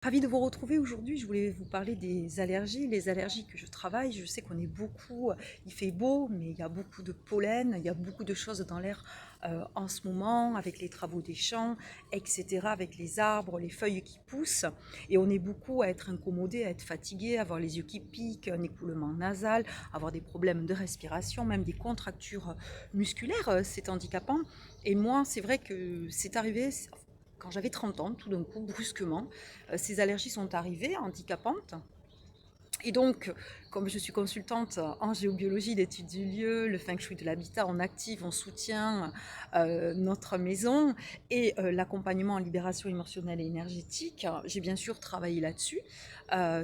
Ravie de vous retrouver aujourd'hui. Je voulais vous parler des allergies. Les allergies que je travaille, je sais qu'on est beaucoup, il fait beau, mais il y a beaucoup de pollen, il y a beaucoup de choses dans l'air en ce moment, avec les travaux des champs, etc., avec les arbres, les feuilles qui poussent. Et on est beaucoup à être incommodé, à être fatigué, à avoir les yeux qui piquent, un écoulement nasal, avoir des problèmes de respiration, même des contractures musculaires. C'est handicapant. Et moi, c'est vrai que c'est arrivé quand j'avais 30 ans, tout d'un coup, brusquement, ces allergies sont arrivées, handicapantes. Et donc, comme je suis consultante en géobiologie, l'étude du lieu, le feng shui de l'habitat, on active, on soutient notre maison et l'accompagnement en libération émotionnelle et énergétique. J'ai bien sûr travaillé là-dessus,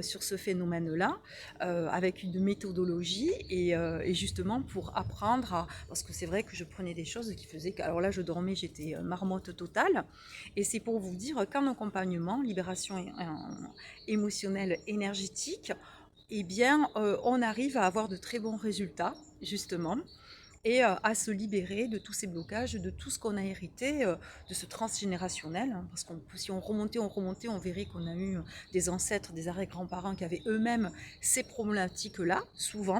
sur ce phénomène-là, avec une méthodologie et justement pour apprendre parce que c'est vrai que je prenais des choses qui faisaient que, alors là je dormais, j'étais marmotte totale. Et c'est pour vous dire qu'en accompagnement, libération émotionnelle, énergétique, eh bien, on arrive à avoir de très bons résultats, justement, et à se libérer de tous ces blocages, de tout ce qu'on a hérité, de ce transgénérationnel, hein, parce que si on remontait, on verrait qu'on a eu des ancêtres, des arrière-grands-parents qui avaient eux-mêmes ces problématiques-là, souvent.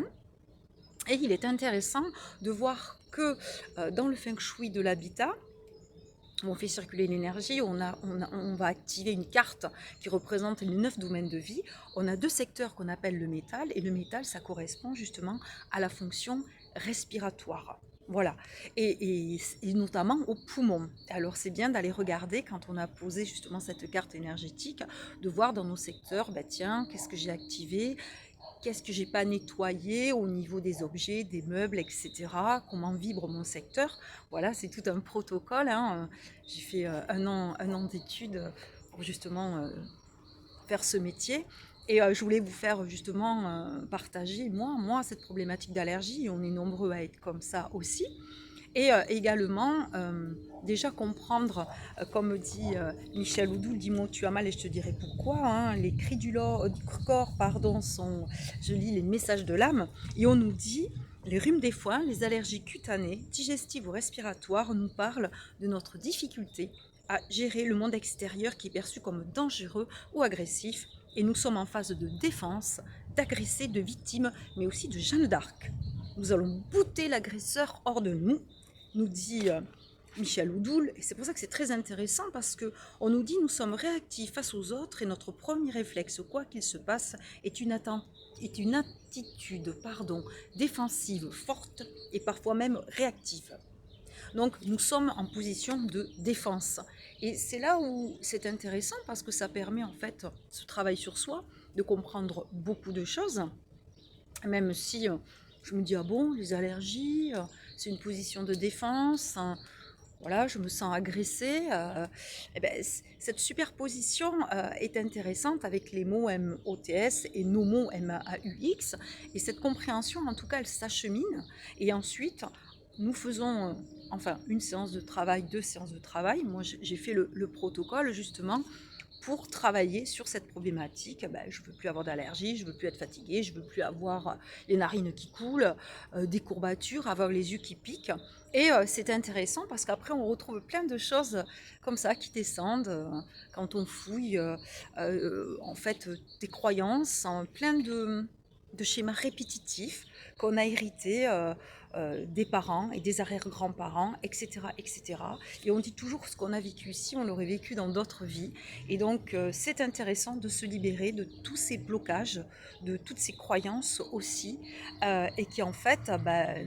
Et il est intéressant de voir que dans le feng shui de l'habitat, où on fait circuler l'énergie, on va activer une carte qui représente les 9 domaines de vie. On a deux secteurs qu'on appelle le métal, et le métal, ça correspond justement à la fonction respiratoire. Voilà, et notamment aux poumons. Alors c'est bien d'aller regarder quand on a posé justement cette carte énergétique, de voir dans nos secteurs, bah tiens, qu'est-ce que j'ai activé, qu'est-ce que j'ai pas nettoyé au niveau des objets, des meubles, etc. Comment vibre mon secteur. Voilà, c'est tout un protocole, hein. J'ai fait un an d'études pour justement faire ce métier. Et je voulais vous faire justement partager, moi, cette problématique d'allergie. On est nombreux à être comme ça aussi. Et également, déjà comprendre, comme dit Michel Oudou, dis-moi où tu as mal et je te dirai pourquoi, hein, les cris du corps pardon, sont, je lis les messages de l'âme, et on nous dit, les rhumes des foins, les allergies cutanées, digestives ou respiratoires nous parlent de notre difficulté à gérer le monde extérieur qui est perçu comme dangereux ou agressif, et nous sommes en phase de défense, d'agressés, de victimes, mais aussi de Jeanne d'Arc. Nous allons bouter l'agresseur hors de nous, nous dit Michel Oudoul, et c'est pour ça que c'est très intéressant parce que on nous dit nous sommes réactifs face aux autres et notre premier réflexe, quoi qu'il se passe, est une attitude défensive forte et parfois même réactive. Donc nous sommes en position de défense. Et c'est là où c'est intéressant parce que ça permet en fait ce travail sur soi de comprendre beaucoup de choses, même si je me dis ah bon, les allergies, c'est une position de défense, hein, voilà, je me sens agressée. Eh ben, cette superposition est intéressante avec les mots MOTS et nos mots MAUX. Et cette compréhension, en tout cas, elle s'achemine. Et ensuite, nous faisons enfin une séance de travail, deux séances de travail. Moi, j'ai fait le protocole justement pour travailler sur cette problématique. Ben, je ne veux plus avoir d'allergie, je ne veux plus être fatiguée, je ne veux plus avoir les narines qui coulent, des courbatures, avoir les yeux qui piquent. Et c'est intéressant parce qu'après on retrouve plein de choses comme ça qui descendent quand on fouille en fait des croyances, hein, plein de schémas répétitifs qu'on a hérités des parents et des arrière-grands-parents, etc., etc. Et on dit toujours ce qu'on a vécu ici, on l'aurait vécu dans d'autres vies. Et donc, c'est intéressant de se libérer de tous ces blocages, de toutes ces croyances aussi, et qui en fait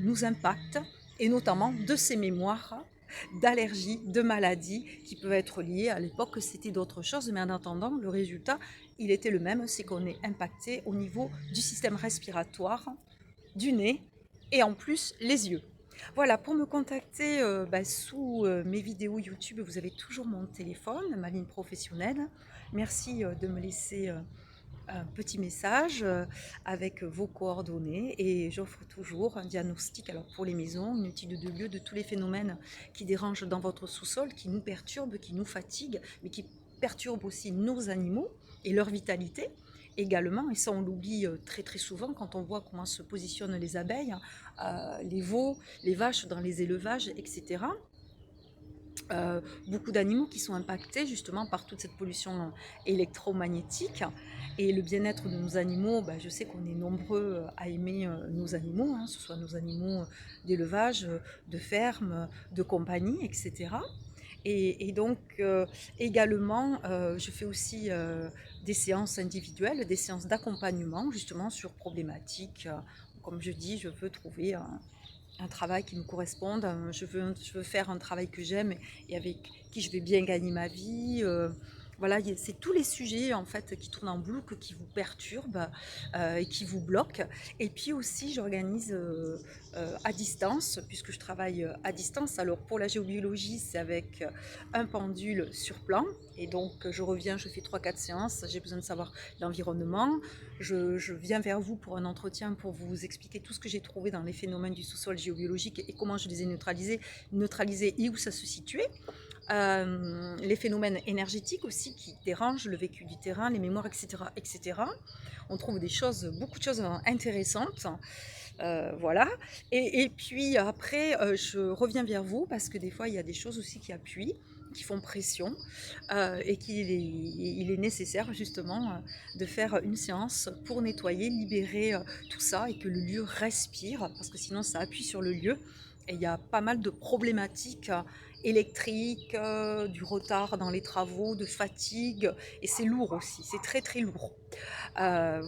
nous impactent, et notamment de ces mémoires d'allergies, de maladies qui peuvent être liées. À l'époque, c'était d'autres choses, mais en attendant, le résultat, il était le même, c'est qu'on est impacté au niveau du système respiratoire, du nez et en plus les yeux. Voilà, pour me contacter sous mes vidéos YouTube, vous avez toujours mon téléphone, ma ligne professionnelle. Merci de me laisser un petit message avec vos coordonnées et j'offre toujours un diagnostic alors pour les maisons, une étude de lieu de tous les phénomènes qui dérangent dans votre sous-sol, qui nous perturbent, qui nous fatiguent, mais qui perturbent aussi nos animaux et leur vitalité également, et ça on l'oublie très très souvent quand on voit comment se positionnent les abeilles, les veaux, les vaches dans les élevages, etc. beaucoup d'animaux qui sont impactés justement par toute cette pollution électromagnétique. Et le bien-être de nos animaux, bah, je sais qu'on est nombreux à aimer nos animaux, hein, que ce soit nos animaux d'élevage, de ferme, de compagnie, etc. Et donc également, je fais aussi des séances individuelles, des séances d'accompagnement justement sur problématiques. Comme je dis, je veux trouver un travail qui me corresponde, je veux faire un travail que j'aime et avec qui je vais bien gagner ma vie. Voilà, c'est tous les sujets en fait qui tournent en boucle, qui vous perturbent et qui vous bloquent. Et puis aussi, j'organise à distance, puisque je travaille à distance. Alors pour la géobiologie, c'est avec un pendule sur plan. Et donc je reviens, je fais 3 4 séances, j'ai besoin de savoir l'environnement. Je viens vers vous pour un entretien pour vous expliquer tout ce que j'ai trouvé dans les phénomènes du sous-sol géobiologique et comment je les ai neutralisés et où ça se situait. Les phénomènes énergétiques aussi qui dérangent le vécu du terrain, les mémoires, etc., etc. On trouve beaucoup de choses intéressantes. Voilà. Et puis après, je reviens vers vous parce que des fois, il y a des choses aussi qui appuient, qui font pression et il est nécessaire justement de faire une séance pour nettoyer, libérer tout ça et que le lieu respire parce que sinon ça appuie sur le lieu. Et il y a pas mal de problématiques électriques, du retard dans les travaux, de fatigue, et c'est lourd aussi, c'est très très lourd.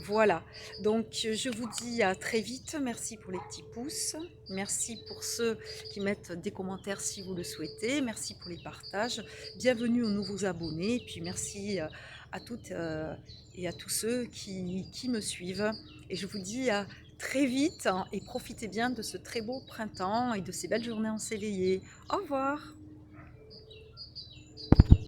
Voilà, donc je vous dis à très vite, merci pour les petits pouces, merci pour ceux qui mettent des commentaires si vous le souhaitez, merci pour les partages, bienvenue aux nouveaux abonnés, et puis merci à toutes et à tous ceux qui me suivent, et je vous dis à très vite hein, et profitez bien de ce très beau printemps et de ces belles journées ensoleillées. Au revoir!